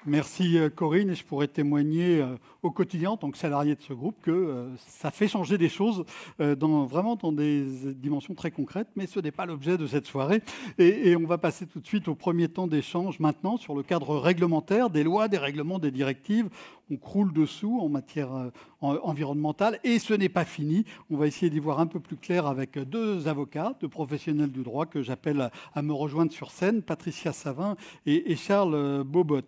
Merci Corinne, et je pourrais témoigner au quotidien en tant que salarié de ce groupe que ça fait changer des choses vraiment dans des dimensions très concrètes, mais ce n'est pas l'objet de cette soirée. Et on va passer tout de suite au premier temps d'échange maintenant sur le cadre réglementaire, des lois, des règlements, des directives. On croule dessous en matière environnementale et ce n'est pas fini. On va essayer d'y voir un peu plus clair avec deux avocats, deux professionnels du droit que j'appelle à me rejoindre sur scène, Patricia Savin et Charles Bobot.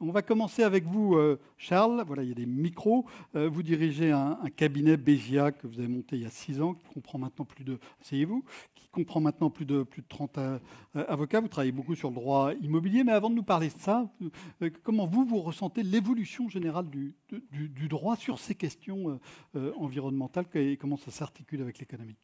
On va commencer avec vous, Charles. Voilà, il y a des micros. Vous dirigez un cabinet Bégia que vous avez monté il y a 6 ans, qui comprend maintenant asseyez-vous, qui comprend maintenant plus de 30 avocats. Vous travaillez beaucoup sur le droit immobilier. Mais avant de nous parler de ça, comment vous ressentez l'évolution générale du droit sur ces questions environnementales et comment ça s'articule avec l'économie?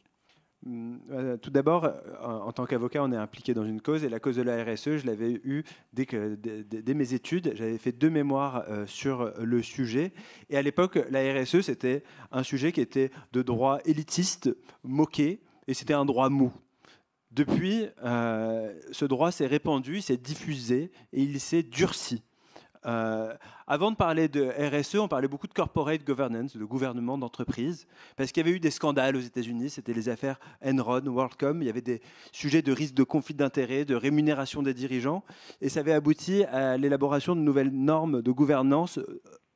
Tout d'abord, en tant qu'avocat, on est impliqué dans une cause et la cause de la RSE, je l'avais eue dès mes études. J'avais fait 2 mémoires sur le sujet et à l'époque, la RSE, c'était un sujet qui était de droit élitiste, moqué et c'était un droit mou. Depuis, ce droit s'est répandu, il s'est diffusé et il s'est durci. Avant de parler de RSE, on parlait beaucoup de corporate governance, de gouvernement d'entreprise, parce qu'il y avait eu des scandales aux États-Unis, c'était les affaires Enron, WorldCom, il y avait des sujets de risque de conflit d'intérêts, de rémunération des dirigeants, et ça avait abouti à l'élaboration de nouvelles normes de gouvernance,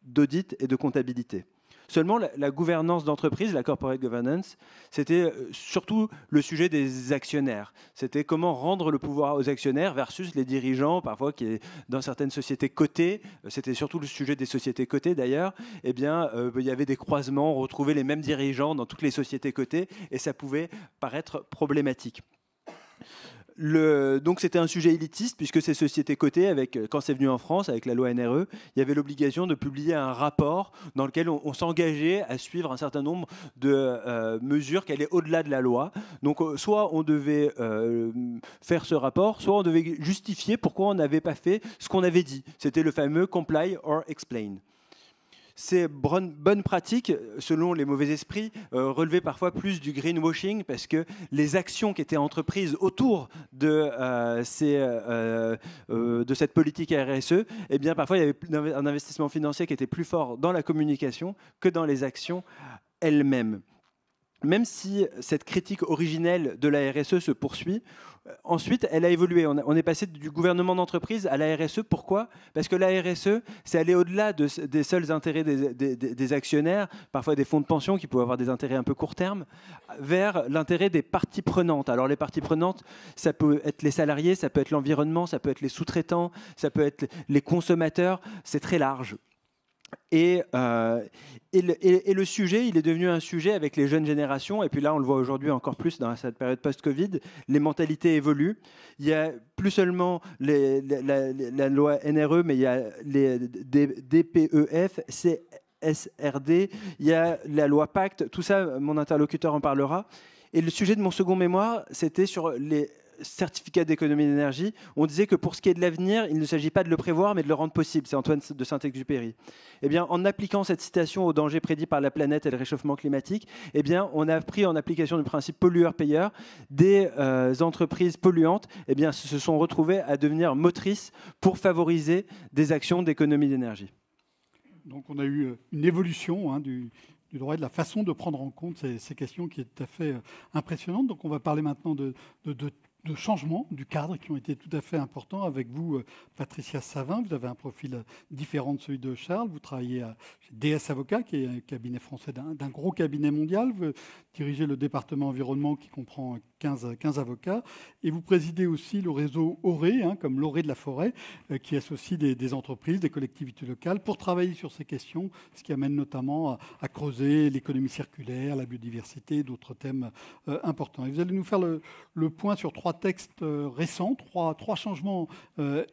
d'audit et de comptabilité. Seulement, la gouvernance d'entreprise, la corporate governance, c'était surtout le sujet des actionnaires. C'était comment rendre le pouvoir aux actionnaires versus les dirigeants, parfois qui est dans certaines sociétés cotées. C'était surtout le sujet des sociétés cotées d'ailleurs. Eh bien, il y avait des croisements, on retrouvait les mêmes dirigeants dans toutes les sociétés cotées et ça pouvait paraître problématique. Donc c'était un sujet élitiste puisque ces sociétés cotées, quand c'est venu en France avec la loi NRE, il y avait l'obligation de publier un rapport dans lequel on s'engageait à suivre un certain nombre de mesures qui allaient au-delà de la loi. Donc soit on devait faire ce rapport, soit on devait justifier pourquoi on n'avait pas fait ce qu'on avait dit. C'était le fameux comply or explain. Ces bonnes pratiques, selon les mauvais esprits, relevaient parfois plus du greenwashing parce que les actions qui étaient entreprises autour de cette politique RSE, eh bien, parfois il y avait un investissement financier qui était plus fort dans la communication que dans les actions elles-mêmes. Même si cette critique originelle de la RSE se poursuit, ensuite, elle a évolué. On est passé du gouvernement d'entreprise à la RSE. Pourquoi? Parce que la RSE, c'est aller au-delà des seuls intérêts des actionnaires, parfois des fonds de pension qui pouvaient avoir des intérêts un peu court terme, vers l'intérêt des parties prenantes. Alors les parties prenantes, ça peut être les salariés, ça peut être l'environnement, ça peut être les sous-traitants, ça peut être les consommateurs. C'est très large. Et le sujet, il est devenu un sujet avec les jeunes générations. Et puis là, on le voit aujourd'hui encore plus dans cette période post-Covid. Les mentalités évoluent. Il y a plus seulement la loi NRE, mais il y a les DPEF, CSRD, il y a la loi Pacte. Tout ça, mon interlocuteur en parlera. Et le sujet de mon second mémoire, c'était sur les certificat d'économie d'énergie. On disait que pour ce qui est de l'avenir, il ne s'agit pas de le prévoir, mais de le rendre possible. C'est Antoine de Saint-Exupéry. Eh bien, en appliquant cette citation aux dangers prédits par la planète et le réchauffement climatique, eh bien, on a pris en application du principe pollueur-payeur des entreprises polluantes, eh bien, se sont retrouvées à devenir motrices pour favoriser des actions d'économie d'énergie. Donc, on a eu une évolution du droit et de la façon de prendre en compte ces questions qui est tout à fait impressionnante. Donc, on va parler maintenant de changements du cadre qui ont été tout à fait importants. Avec vous, Patricia Savin, vous avez un profil différent de celui de Charles. Vous travaillez chez DS Avocats, qui est un cabinet français d'un gros cabinet mondial. Vous dirigez le département environnement qui comprend 15 avocats. Et vous présidez aussi le réseau ORE, comme l'ORE de la forêt, qui associe des entreprises, des collectivités locales pour travailler sur ces questions, ce qui amène notamment à creuser l'économie circulaire, la biodiversité, d'autres thèmes importants. Et vous allez nous faire le point sur 3 textes récents, trois changements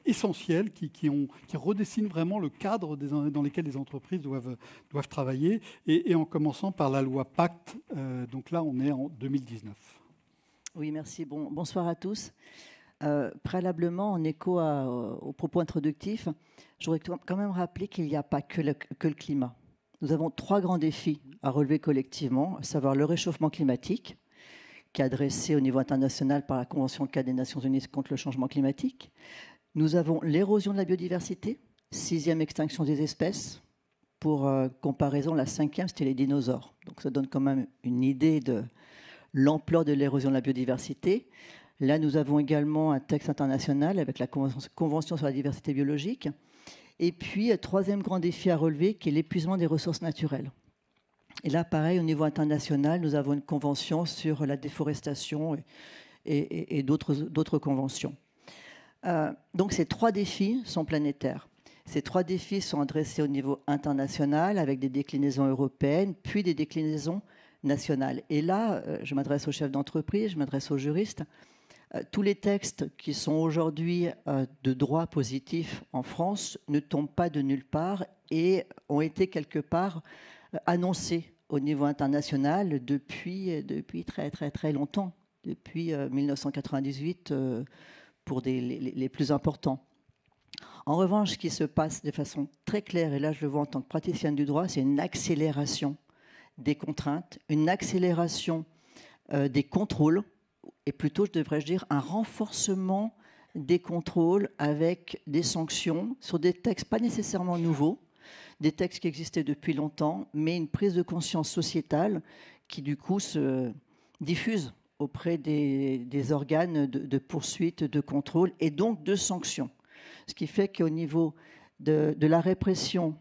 essentiels qui redessinent vraiment le cadre dans lesquels les entreprises doivent travailler, et en commençant par la loi Pacte. Donc là, on est en 2019. Oui, merci. Bonsoir à tous. Préalablement, en écho aux propos introductifs, je voudrais quand même rappeler qu'il n'y a pas que le climat. Nous avons 3 grands défis à relever collectivement, à savoir le réchauffement climatique, qui est adressé au niveau international par la Convention cadre des Nations Unies contre le changement climatique. Nous avons l'érosion de la biodiversité, 6e extinction des espèces. Pour comparaison, la 5e, c'était les dinosaures. Donc ça donne quand même une idée de l'ampleur de l'érosion de la biodiversité. Là, nous avons également un texte international avec la Convention sur la diversité biologique. Et puis, 3e grand défi à relever, qui est l'épuisement des ressources naturelles. Et là, pareil, au niveau international, nous avons une convention sur la déforestation et d'autres conventions. Donc ces 3 défis sont planétaires. Ces 3 défis sont adressés au niveau international avec des déclinaisons européennes, puis des déclinaisons nationales. Et là, je m'adresse aux chefs d'entreprise, je m'adresse aux juristes. Tous les textes qui sont aujourd'hui de droit positif en France ne tombent pas de nulle part et ont été quelque part annoncés au niveau international depuis très très très longtemps, depuis 1998 pour les plus importants. En revanche, ce qui se passe de façon très claire, et là je le vois en tant que praticienne du droit, c'est une accélération des contraintes, une accélération des contrôles, et plutôt, devrais-je dire, un renforcement des contrôles avec des sanctions sur des textes pas nécessairement nouveaux, des textes qui existaient depuis longtemps, mais une prise de conscience sociétale qui du coup se diffuse auprès des organes de poursuite, de contrôle et donc de sanctions. Ce qui fait qu'au niveau de la répression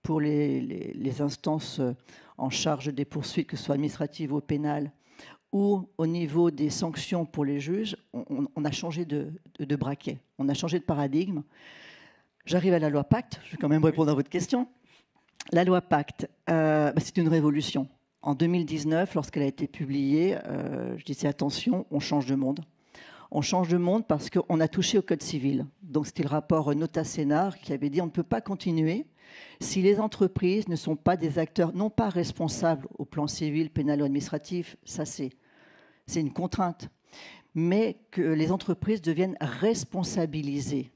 pour les instances en charge des poursuites, que ce soit administratives ou pénales, ou au niveau des sanctions pour les juges, on a changé de braquet, on a changé de paradigme. J'arrive à la loi Pacte, je vais quand même répondre à votre question. La loi Pacte, c'est une révolution. En 2019, lorsqu'elle a été publiée, je disais attention, on change de monde. On change de monde parce qu'on a touché au Code civil. Donc c'était le rapport Nota-Sénard qui avait dit on ne peut pas continuer si les entreprises ne sont pas des acteurs, non pas responsables au plan civil, pénal ou administratif, ça c'est une contrainte, mais que les entreprises deviennent responsabilisées.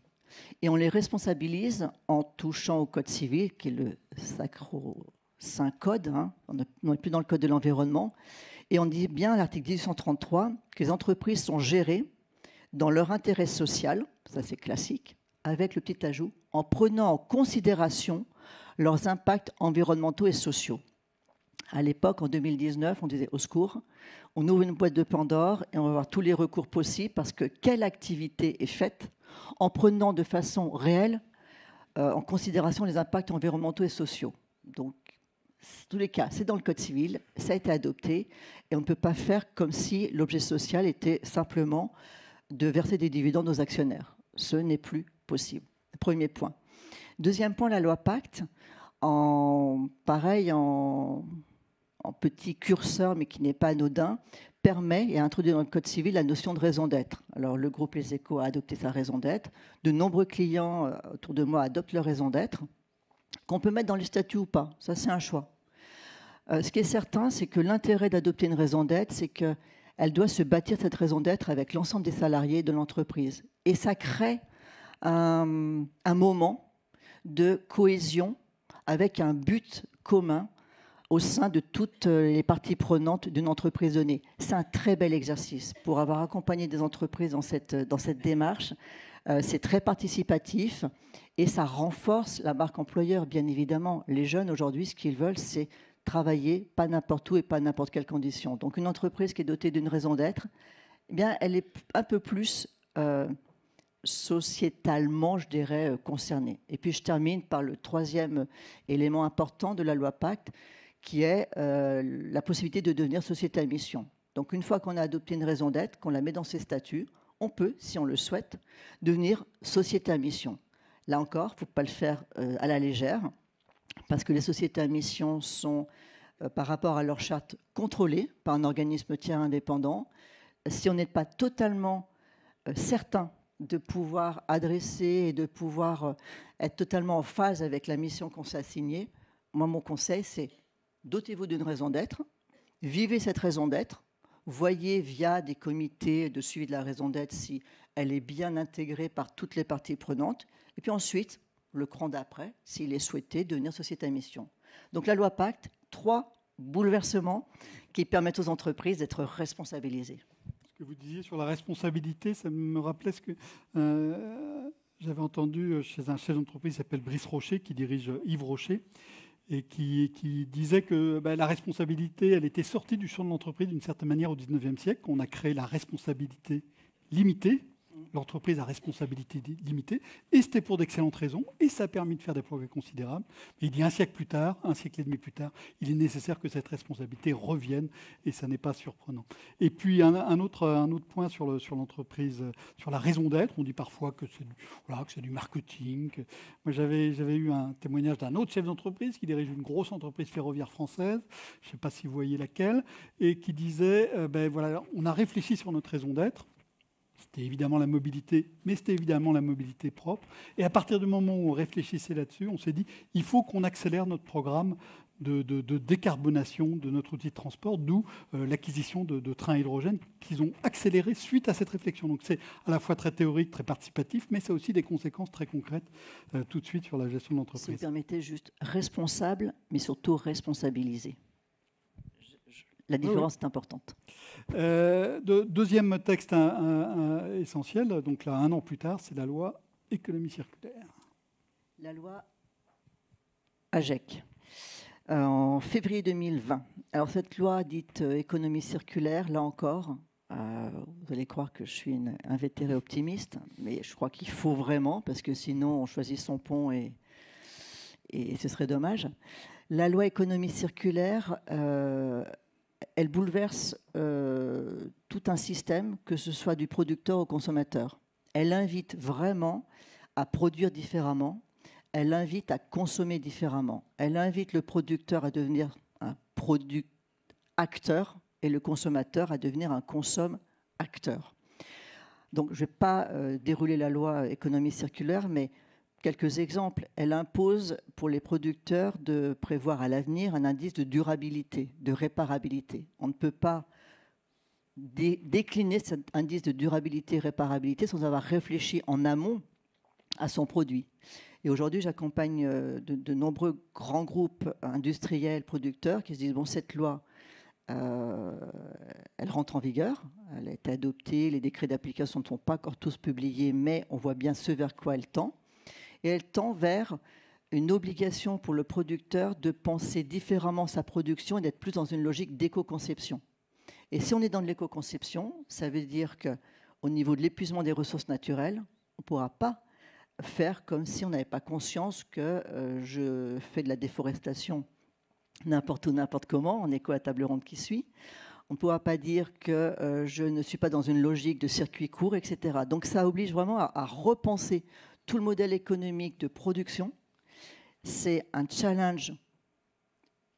Et on les responsabilise en touchant au Code civil, qui est le sacro-saint code, hein. On n'est plus dans le Code de l'environnement, et on dit bien à l'article 1833 que les entreprises sont gérées dans leur intérêt social, ça c'est classique, avec le petit ajout, en prenant en considération leurs impacts environnementaux et sociaux. À l'époque, en 2019, on disait au secours, on ouvre une boîte de Pandore et on va voir tous les recours possibles parce que quelle activité est faite en prenant de façon réelle en considération les impacts environnementaux et sociaux. Donc, en tous les cas, c'est dans le Code civil, ça a été adopté et on ne peut pas faire comme si l'objet social était simplement de verser des dividendes aux actionnaires. Ce n'est plus possible. Premier point. Deuxième point, la loi Pacte, pareil, en petit curseur, mais qui n'est pas anodin, permet et a introduit dans le Code civil la notion de raison d'être. Alors, le groupe Les Échos a adopté sa raison d'être. De nombreux clients autour de moi adoptent leur raison d'être, qu'on peut mettre dans les statuts ou pas. Ça, c'est un choix. Ce qui est certain, c'est que l'intérêt d'adopter une raison d'être, c'est qu'elle doit se bâtir, cette raison d'être, avec l'ensemble des salariés de l'entreprise. Et ça crée un moment de cohésion avec un but commun au sein de toutes les parties prenantes d'une entreprise donnée. C'est un très bel exercice pour avoir accompagné des entreprises dans cette démarche. C'est très participatif et ça renforce la marque employeur, bien évidemment. Les jeunes, aujourd'hui, ce qu'ils veulent, c'est travailler, pas n'importe où et pas n'importe quelle condition. Donc une entreprise qui est dotée d'une raison d'être, eh bien, elle est un peu plus sociétalement, je dirais, concernée. Et puis je termine par le troisième élément important de la loi Pacte, qui est la possibilité de devenir société à mission. Donc une fois qu'on a adopté une raison d'être, qu'on la met dans ses statuts, on peut, si on le souhaite, devenir société à mission. Là encore, il ne faut pas le faire à la légère, parce que les sociétés à mission sont, par rapport à leur charte, contrôlées par un organisme tiers indépendant. Si on n'est pas totalement certain de pouvoir adresser et de pouvoir être totalement en phase avec la mission qu'on s'est assignée, moi, mon conseil, c'est dotez-vous d'une raison d'être, vivez cette raison d'être, voyez via des comités de suivi de la raison d'être si elle est bien intégrée par toutes les parties prenantes, et puis ensuite, le cran d'après, s'il est souhaité, devenir société à mission. Donc la loi Pacte, 3 bouleversements qui permettent aux entreprises d'être responsabilisées. Ce que vous disiez sur la responsabilité, ça me rappelait ce que J'avais entendu chez un chef d'entreprise qui s'appelle Brice Rocher, qui dirige Yves Rocher, et qui disait que la responsabilité, elle était sortie du champ de l'entreprise d'une certaine manière au 19e siècle. On a créé la responsabilité limitée, l'entreprise à responsabilité limitée, et c'était pour d'excellentes raisons, et ça a permis de faire des progrès considérables. Mais il dit un siècle et demi plus tard, il est nécessaire que cette responsabilité revienne, et ça n'est pas surprenant. Et puis un autre point sur l'entreprise, sur la raison d'être. On dit parfois que c'est du marketing. Moi, j'avais eu un témoignage d'un autre chef d'entreprise qui dirige une grosse entreprise ferroviaire française, je ne sais pas si vous voyez laquelle, et qui disait, on a réfléchi sur notre raison d'être. C'était évidemment la mobilité, mais c'était évidemment la mobilité propre. Et à partir du moment où on réfléchissait là-dessus, on s'est dit, il faut qu'on accélère notre programme de décarbonation de notre outil de transport, d'où l'acquisition de trains à hydrogène qu'ils ont accéléré suite à cette réflexion. Donc c'est à la fois très théorique, très participatif, mais ça a aussi des conséquences très concrètes tout de suite sur la gestion de l'entreprise. Si vous permettez, juste responsable, mais surtout responsabilisé. La différence est importante. Deuxième texte essentiel, donc là, 1 an plus tard, c'est la loi économie circulaire. La loi AGEC, en février 2020. Alors cette loi dite économie circulaire, là encore, vous allez croire que je suis une invétérée optimiste, mais je crois qu'il faut vraiment, parce que sinon on choisit son pont et ce serait dommage. La loi économie circulaire, elle bouleverse tout un système, que ce soit du producteur au consommateur. Elle invite vraiment à produire différemment, elle invite à consommer différemment, elle invite le producteur à devenir un acteur et le consommateur à devenir un consomme-acteur. Donc je ne vais pas dérouler la loi économie circulaire, mais quelques exemples. Elle impose pour les producteurs de prévoir à l'avenir un indice de durabilité, de réparabilité. On ne peut pas décliner cet indice de durabilité et réparabilité sans avoir réfléchi en amont à son produit. Et aujourd'hui, j'accompagne de nombreux grands groupes industriels, producteurs qui se disent, bon, cette loi, elle rentre en vigueur, elle a été adoptée, les décrets d'application ne sont pas encore tous publiés, mais on voit bien ce vers quoi elle tend. Et elle tend vers une obligation pour le producteur de penser différemment sa production et d'être plus dans une logique d'éco-conception. Et si on est dans de l'éco-conception, ça veut dire qu'au niveau de l'épuisement des ressources naturelles, on ne pourra pas faire comme si on n'avait pas conscience que je fais de la déforestation n'importe où, n'importe comment, en écho à la table ronde qui suit. On ne pourra pas dire que je ne suis pas dans une logique de circuit court, etc. Donc ça oblige vraiment à repenser tout le modèle économique de production. C'est un challenge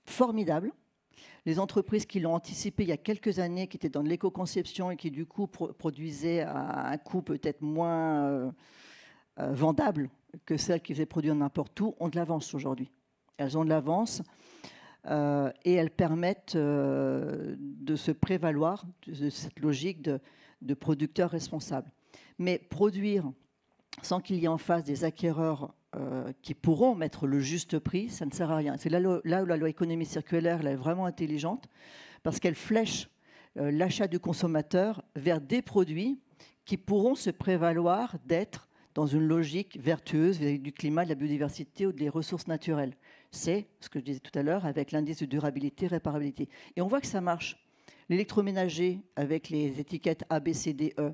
formidable. Les entreprises qui l'ont anticipé il y a quelques années, qui étaient dans l'éco-conception et qui du coup produisaient à un coût peut-être moins vendable que celles qui faisaient produire n'importe où, ont de l'avance aujourd'hui. Elles ont de l'avance et elles permettent de se prévaloir de cette logique de producteurs responsables. Mais produire sans qu'il y ait en face des acquéreurs qui pourront mettre le juste prix, ça ne sert à rien. C'est là où la loi économie circulaire elle est vraiment intelligente, parce qu'elle flèche l'achat du consommateur vers des produits qui pourront se prévaloir d'être dans une logique vertueuse vis-à-vis du climat, de la biodiversité ou des ressources naturelles. C'est ce que je disais tout à l'heure avec l'indice de durabilité, réparabilité. Et on voit que ça marche. L'électroménager avec les étiquettes A, B, C, D, E,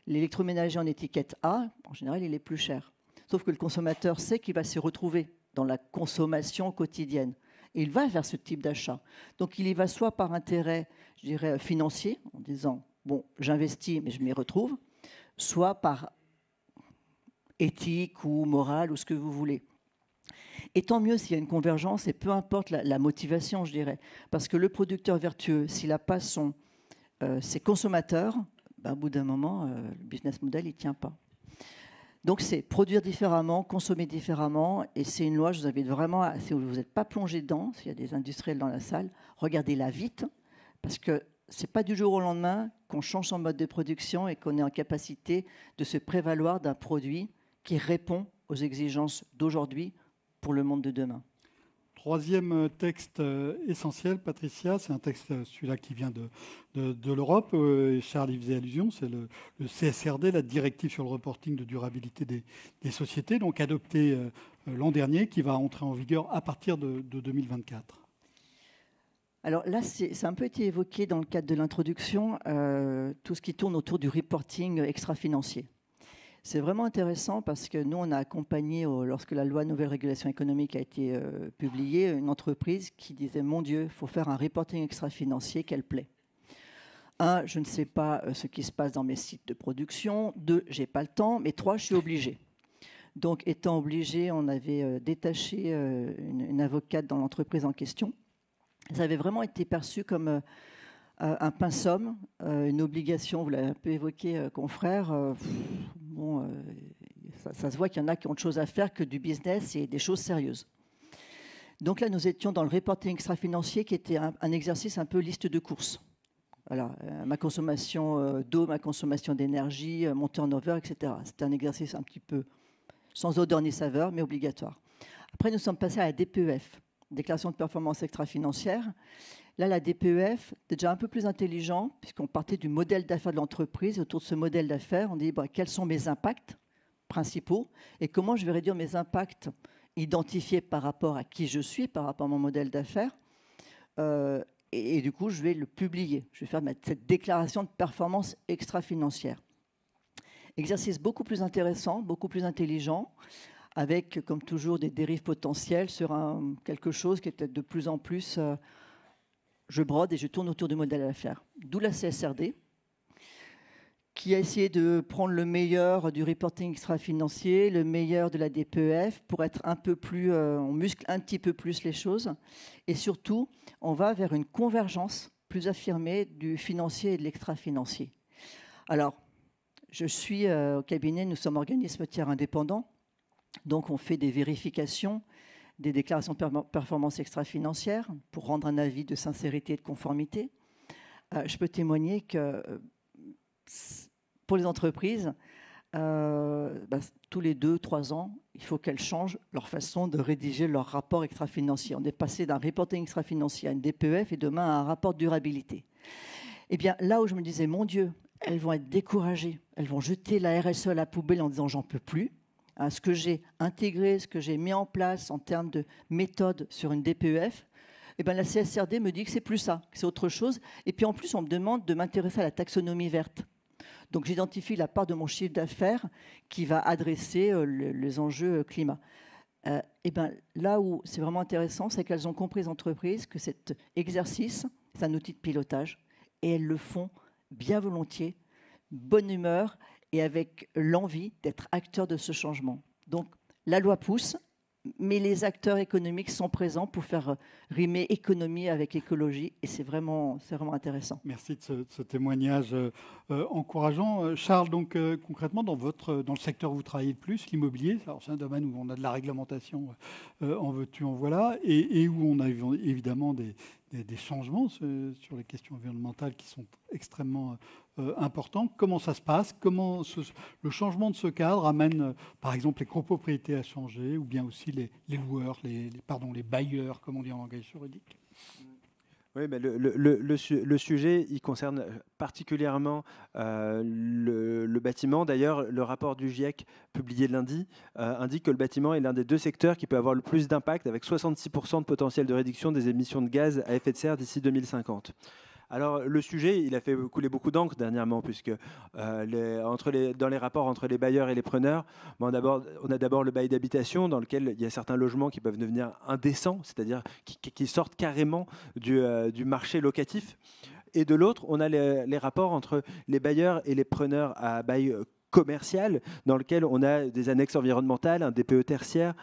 l'électroménager en étiquette A, en général, il est plus cher. Sauf que le consommateur sait qu'il va se retrouver dans la consommation quotidienne. Et il va vers ce type d'achat. Donc, il y va soit par intérêt, je dirais, financier, en disant, bon, j'investis, mais je m'y retrouve, soit par éthique ou morale ou ce que vous voulez. Et tant mieux s'il y a une convergence, et peu importe la motivation, je dirais. Parce que le producteur vertueux, s'il n'a pas ses consommateurs, au bout d'un moment, le business model, il ne tient pas. Donc, c'est produire différemment, consommer différemment. Et c'est une loi, je vous invite vraiment, si vous n'êtes pas plongé dedans, s'il y a des industriels dans la salle, regardez-la vite. Parce que ce n'est pas du jour au lendemain qu'on change son mode de production et qu'on est en capacité de se prévaloir d'un produit qui répond aux exigences d'aujourd'hui pour le monde de demain. troisième texte essentiel, Patricia, c'est un texte, celui-là qui vient de l'Europe. Charles y faisait allusion, c'est le CSRD, la directive sur le reporting de durabilité des sociétés, donc adoptée l'an dernier, qui va entrer en vigueur à partir de 2024. Alors là, ça a un peu été évoqué dans le cadre de l'introduction, tout ce qui tourne autour du reporting extra-financier. C'est vraiment intéressant parce que nous, on a accompagné, lorsque la loi Nouvelle Régulation économique a été publiée, une entreprise qui disait « Mon Dieu, il faut faire un reporting extra-financier, qu'elle plaît ». 1, je ne sais pas ce qui se passe dans mes sites de production. 2, je n'ai pas le temps. Mais 3, je suis obligé. Donc, étant obligé, on avait détaché une avocate dans l'entreprise en question. Ça avait vraiment été perçu comme un pinceau, une obligation, vous l'avez un peu évoqué, confrère. Ça se voit qu'il y en a qui ont autre chose à faire que du business et des choses sérieuses. Donc là, nous étions dans le reporting extra-financier qui était un exercice un peu liste de courses. Voilà, ma consommation d'eau, ma consommation d'énergie, mon turnover, etc. C'était un exercice un petit peu sans odeur ni saveur, mais obligatoire. Après, nous sommes passés à la DPEF, déclaration de performance extra-financière. Là, la DPEF, c'est déjà un peu plus intelligent, puisqu'on partait du modèle d'affaires de l'entreprise. Autour de ce modèle d'affaires, on dit quels sont mes impacts principaux et comment je vais réduire mes impacts identifiés par rapport à qui je suis, par rapport à mon modèle d'affaires. Et du coup, je vais le publier. Je vais faire cette déclaration de performance extra-financière. Exercice beaucoup plus intéressant, beaucoup plus intelligent, avec, comme toujours, des dérives potentielles sur quelque chose qui est peut-être de plus en plus... je brode et je tourne autour du modèle d'affaires. D'où la CSRD, qui a essayé de prendre le meilleur du reporting extra-financier, le meilleur de la DPEF, pour être un peu plus... on muscle un petit peu plus les choses. Et surtout, on va vers une convergence plus affirmée du financier et de l'extra-financier. Alors, je suis au cabinet, nous sommes organisme tiers indépendant, donc on fait des vérifications, des déclarations de performance extra-financière pour rendre un avis de sincérité et de conformité. Je peux témoigner que pour les entreprises, tous les 2-3 ans, il faut qu'elles changent leur façon de rédiger leur rapport extra-financier. On est passé d'un reporting extra-financier à une DPEF et demain à un rapport de durabilité. Eh bien, là où je me disais, mon Dieu, elles vont être découragées, elles vont jeter la RSE à la poubelle en disant, j'en peux plus. Ce que j'ai intégré, ce que j'ai mis en place en termes de méthode sur une DPEF, eh bien, la CSRD me dit que c'est plus ça, que c'est autre chose. Et puis en plus, on me demande de m'intéresser à la taxonomie verte. Donc j'identifie la part de mon chiffre d'affaires qui va adresser les enjeux climat. Et bien, là où c'est vraiment intéressant, c'est qu'elles ont compris, les entreprises, que cet exercice, c'est un outil de pilotage. Et elles le font bien volontiers, bonne humeur, et avec l'envie d'être acteurs de ce changement. Donc, la loi pousse, mais les acteurs économiques sont présents pour faire rimer économie avec écologie, et c'est vraiment intéressant. Merci de ce témoignage encourageant. Charles, donc concrètement, dans le secteur où vous travaillez le plus, l'immobilier, c'est un domaine où on a de la réglementation, en veux-tu, en voilà, et où on a évidemment des changements sur les questions environnementales qui sont extrêmement importants. Comment ça se passe? Comment le changement de ce cadre amène, par exemple, les copropriétés à changer, ou bien aussi les loueurs, les bailleurs, comme on dit en langage juridique? Oui, mais le sujet, il concerne particulièrement le bâtiment. D'ailleurs, le rapport du GIEC publié lundi indique que le bâtiment est l'un des 2 secteurs qui peut avoir le plus d'impact, avec 66% de potentiel de réduction des émissions de gaz à effet de serre d'ici 2050. Alors, le sujet, il a fait couler beaucoup d'encre dernièrement, puisque dans les rapports entre les bailleurs et les preneurs, on a d'abord le bail d'habitation, dans lequel il y a certains logements qui peuvent devenir indécents, c'est-à-dire qui sortent carrément du marché locatif. Et de l'autre, on a les rapports entre les bailleurs et les preneurs à bail commercial, dans lequel on a des annexes environnementales, un DPE tertiaire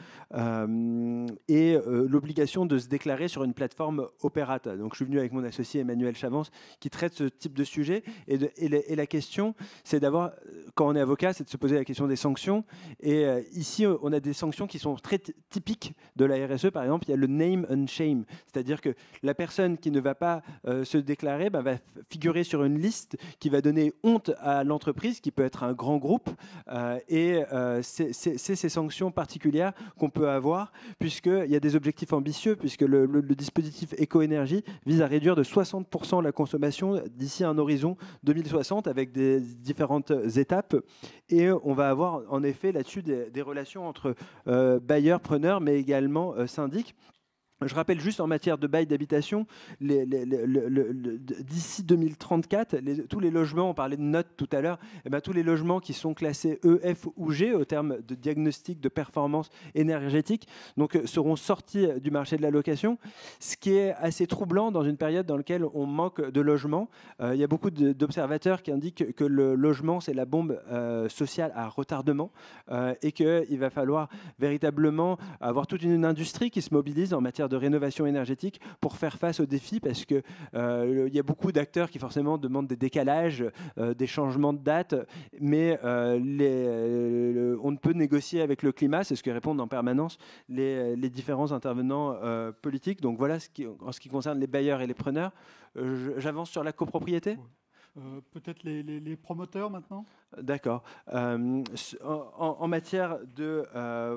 et l'obligation de se déclarer sur une plateforme Opérata. Donc je suis venu avec mon associé Emmanuel Chavance qui traite ce type de sujet et la question, c'est d'avoir, quand on est avocat, c'est de se poser la question des sanctions. Et ici, on a des sanctions qui sont très typiques de la RSE. Par exemple, il y a le name and shame, c'est-à-dire que la personne qui ne va pas se déclarer va figurer sur une liste qui va donner honte à l'entreprise, qui peut être un grand groupe, et c'est ces sanctions particulières qu'on peut avoir, puisqu'il y a des objectifs ambitieux, puisque le dispositif éco-énergie vise à réduire de 60% la consommation d'ici à un horizon 2060, avec des différentes étapes. Et on va avoir en effet là-dessus des relations entre bailleurs, preneurs, mais également syndics. Je rappelle juste en matière de bail d'habitation, d'ici 2034, tous les logements, on parlait de notes tout à l'heure, tous les logements qui sont classés E, F ou G au terme de diagnostic de performance énergétique, donc, seront sortis du marché de la location, ce qui est assez troublant dans une période dans laquelle on manque de logements. Il y a beaucoup d'observateurs qui indiquent que le logement, c'est la bombe sociale à retardement, et qu'il va falloir véritablement avoir toute une industrie qui se mobilise en matière de rénovation énergétique pour faire face aux défis, parce que il y a beaucoup d'acteurs qui forcément demandent des décalages, des changements de date, mais on ne peut négocier avec le climat, c'est ce que répondent en permanence les différents intervenants politiques. Donc voilà en ce qui concerne les bailleurs et les preneurs. J'avance sur la copropriété. Peut-être les promoteurs maintenant. D'accord. En matière de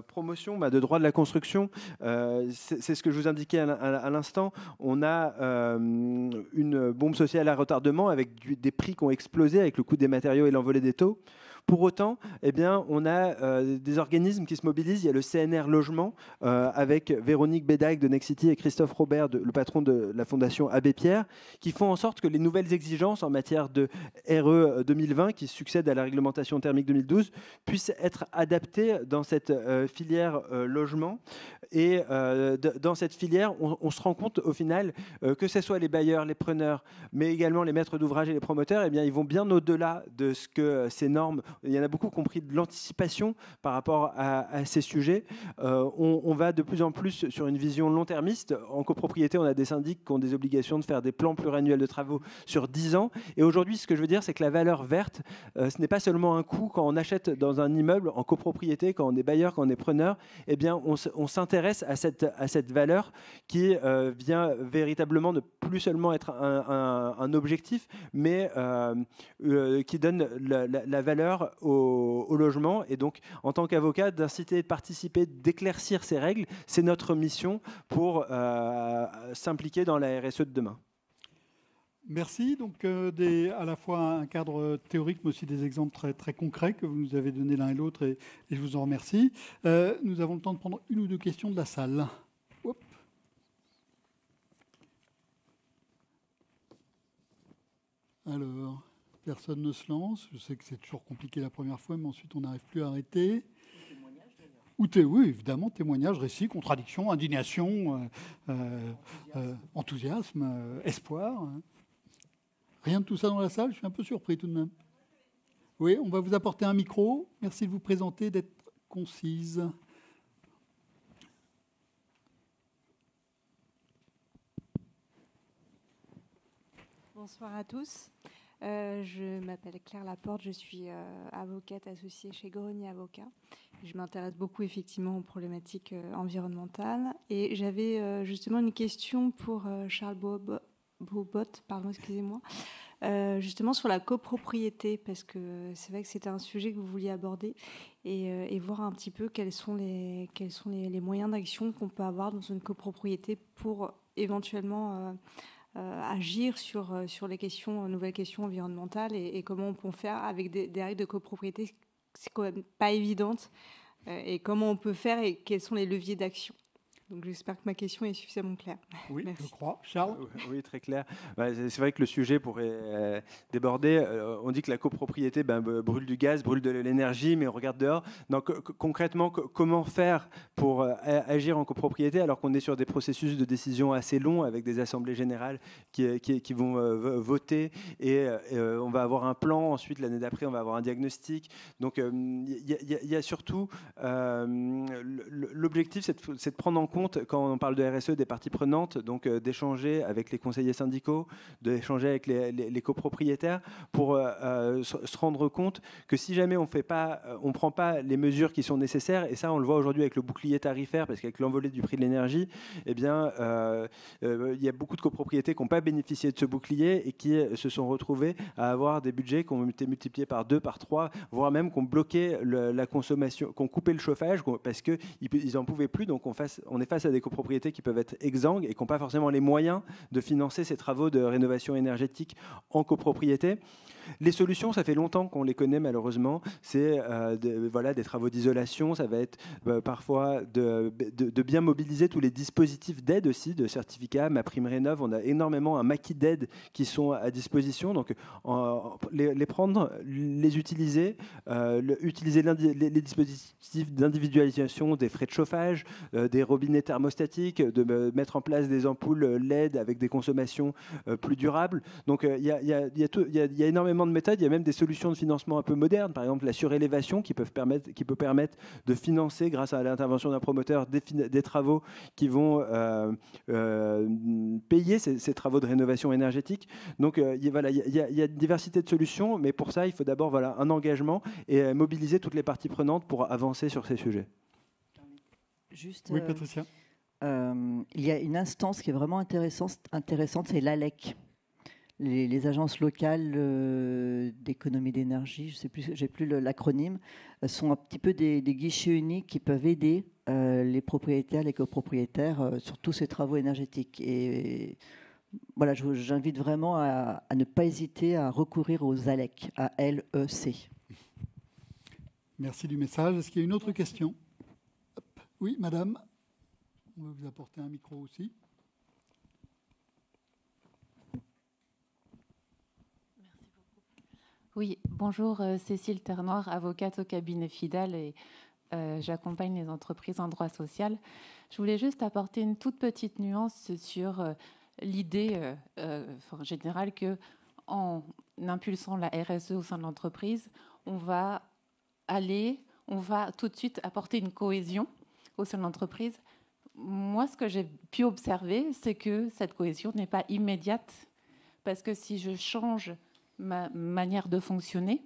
promotion, de droit de la construction, c'est ce que je vous indiquais à l'instant. On a une bombe sociale à retardement avec des prix qui ont explosé avec le coût des matériaux et l'envolée des taux. Pour autant, on a des organismes qui se mobilisent. Il y a le CNR Logement, avec Véronique Bédac de Nexity et Christophe Robert, le patron de la Fondation Abbé Pierre, qui font en sorte que les nouvelles exigences en matière de RE 2020, qui succèdent à la réglementation thermique 2012, puissent être adaptées dans cette filière logement. Et dans cette filière, on se rend compte au final que ce soit les bailleurs, les preneurs, mais également les maîtres d'ouvrage et les promoteurs, ils vont bien au-delà de ce que ces normes. Il y en a beaucoup qui ont pris de l'anticipation par rapport à ces sujets. On va de plus en plus sur une vision long-termiste. En copropriété, on a des syndics qui ont des obligations de faire des plans pluriannuels de travaux sur 10 ans. Et aujourd'hui, ce que je veux dire, c'est que la valeur verte, ce n'est pas seulement un coût quand on achète dans un immeuble en copropriété, quand on est bailleur, quand on est preneur. On s'intéresse à cette valeur qui vient véritablement ne plus seulement être un objectif, mais qui donne la valeur au logement. Et donc, en tant qu'avocat, d'inciter, de participer, d'éclaircir ces règles, c'est notre mission pour s'impliquer dans la RSE de demain. Merci. Donc, à la fois un cadre théorique, mais aussi des exemples très, très concrets que vous nous avez donnés l'un et l'autre, et je vous en remercie. Nous avons le temps de prendre une ou deux questions de la salle. Hop. Alors, personne ne se lance. Je sais que c'est toujours compliqué la première fois, mais ensuite on n'arrive plus à arrêter. Oui, évidemment, témoignage, récit, contradiction, indignation, enthousiasme, espoir. Rien de tout ça dans la salle, je suis un peu surpris tout de même. Oui, on va vous apporter un micro. Merci de vous présenter, d'être concise. Bonsoir à tous. Je m'appelle Claire Laporte, je suis avocate associée chez Grenier Avocats. Je m'intéresse beaucoup effectivement aux problématiques environnementales. Et j'avais justement une question pour Charles Bobot, pardon, excusez-moi, justement sur la copropriété, parce que c'est vrai que c'était un sujet que vous vouliez aborder, et voir un petit peu quels sont les moyens d'action qu'on peut avoir dans une copropriété pour éventuellement agir sur les nouvelles questions environnementales, et comment on peut faire avec des règles de copropriété, c'est quand même pas évidente, et comment on peut faire et quels sont les leviers d'action. Donc j'espère que ma question est suffisamment claire. Oui, merci. Je crois. Charles ? Oui, très clair. C'est vrai que le sujet pourrait déborder. On dit que la copropriété brûle du gaz, brûle de l'énergie, mais on regarde dehors. Donc concrètement, comment faire pour agir en copropriété alors qu'on est sur des processus de décision assez longs avec des assemblées générales qui vont voter, et on va avoir un plan. Ensuite, l'année d'après, on va avoir un diagnostic. Donc il y a surtout l'objectif, c'est de prendre en compte, quand on parle de RSE, des parties prenantes, donc d'échanger avec les conseillers syndicaux, d'échanger avec les copropriétaires pour se rendre compte que si jamais on ne prend pas les mesures qui sont nécessaires, et ça on le voit aujourd'hui avec le bouclier tarifaire, parce qu'avec l'envolée du prix de l'énergie, eh bien, il y a beaucoup de copropriétés qui n'ont pas bénéficié de ce bouclier et qui se sont retrouvées à avoir des budgets qui ont été multipliés par 2, par 3, voire même qui ont bloqué la consommation, qui ont coupé le chauffage parce qu'ils n'en pouvaient plus. Donc on est face à des copropriétés qui peuvent être exsangues et qui n'ont pas forcément les moyens de financer ces travaux de rénovation énergétique en copropriété. Les solutions, ça fait longtemps qu'on les connaît malheureusement. C'est des travaux d'isolation, ça va être parfois de bien mobiliser tous les dispositifs d'aide aussi, de certificats, MaPrimeRénov'. On a énormément un maquis d'aide qui sont à disposition. Donc les prendre, les utiliser, utiliser les dispositifs d'individualisation des frais de chauffage, des robinets thermostatiques, de mettre en place des ampoules LED avec des consommations plus durables. Donc il y a énormément de méthodes, il y a même des solutions de financement un peu modernes, par exemple la surélévation qui peut permettre de financer, grâce à l'intervention d'un promoteur, des travaux qui vont payer ces travaux de rénovation énergétique. Donc il y a une diversité de solutions, mais pour ça, il faut d'abord un engagement et mobiliser toutes les parties prenantes pour avancer sur ces sujets. Juste, oui, Patricia. Il y a une instance qui est vraiment intéressante, c'est l'ALEC. Les agences locales d'économie d'énergie, je sais plus, j'ai plus l'acronyme, sont un petit peu des guichets uniques qui peuvent aider les propriétaires, les copropriétaires sur tous ces travaux énergétiques. Et voilà, j'invite vraiment à ne pas hésiter à recourir aux ALEC, A-L-E-C. Merci du message. Est-ce qu'il y a une autre question? Oui, madame. On va vous apporter un micro aussi. Oui, bonjour, Cécile Ternoir, avocate au cabinet Fidal et j'accompagne les entreprises en droit social. Je voulais juste apporter une toute petite nuance sur l'idée générale qu'en impulsant la RSE au sein de l'entreprise, on va tout de suite apporter une cohésion au sein de l'entreprise. Moi, ce que j'ai pu observer, c'est que cette cohésion n'est pas immédiate parce que si je change ma manière de fonctionner,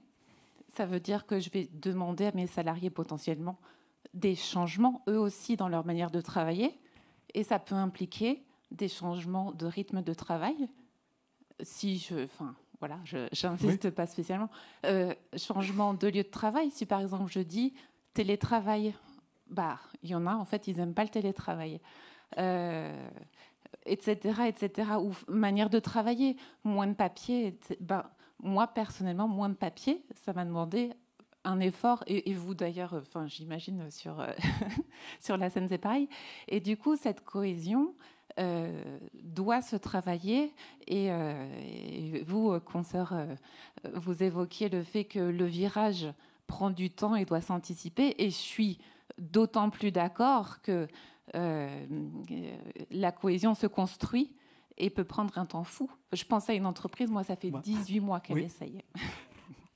ça veut dire que je vais demander à mes salariés potentiellement des changements, eux aussi, dans leur manière de travailler. Et ça peut impliquer des changements de rythme de travail. J'insiste oui. pas spécialement. Changement de lieu de travail. Si par exemple je dis télétravail, il y en a, en fait, ils n'aiment pas le télétravail. Etc. Ou manière de travailler, moins de papier. Moi, personnellement, moins de papier, ça m'a demandé un effort. Et vous, d'ailleurs, j'imagine sur la scène, c'est pareil. Et du coup, cette cohésion doit se travailler. Et vous, consoeurs, vous évoquiez le fait que le virage prend du temps et doit s'anticiper. Et je suis d'autant plus d'accord que la cohésion se construit et peut prendre un temps fou. Je pense à une entreprise, moi, ça fait 18 mois qu'elle essaye.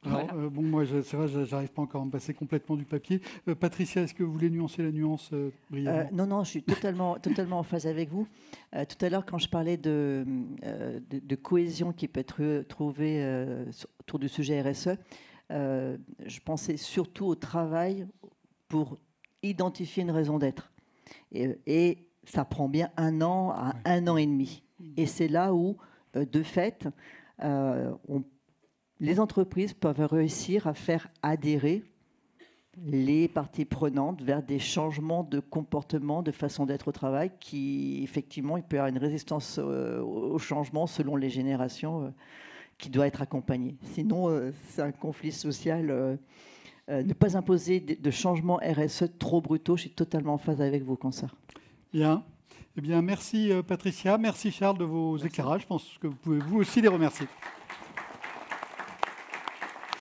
Alors, voilà. Moi, c'est vrai, je n'arrive pas encore à me passer complètement du papier. Patricia, est-ce que vous voulez nuancer la nuance brièvement? Non, je suis totalement en phase avec vous. Tout à l'heure, quand je parlais de cohésion qui peut être trouvée autour du sujet RSE, je pensais surtout au travail pour identifier une raison d'être. Et ça prend bien 1 an à 1 an et demi. Et c'est là où, de fait, les entreprises peuvent réussir à faire adhérer les parties prenantes vers des changements de comportement, de façon d'être au travail, qui, effectivement, il peut y avoir une résistance au changement selon les générations qui doit être accompagnée. Sinon, c'est un conflit social. Ne pas imposer de changements RSE trop brutaux. Je suis totalement en phase avec vos consoeurs. Bien. Eh bien, merci Patricia, merci Charles de vos éclairages. Je pense que vous pouvez vous aussi les remercier.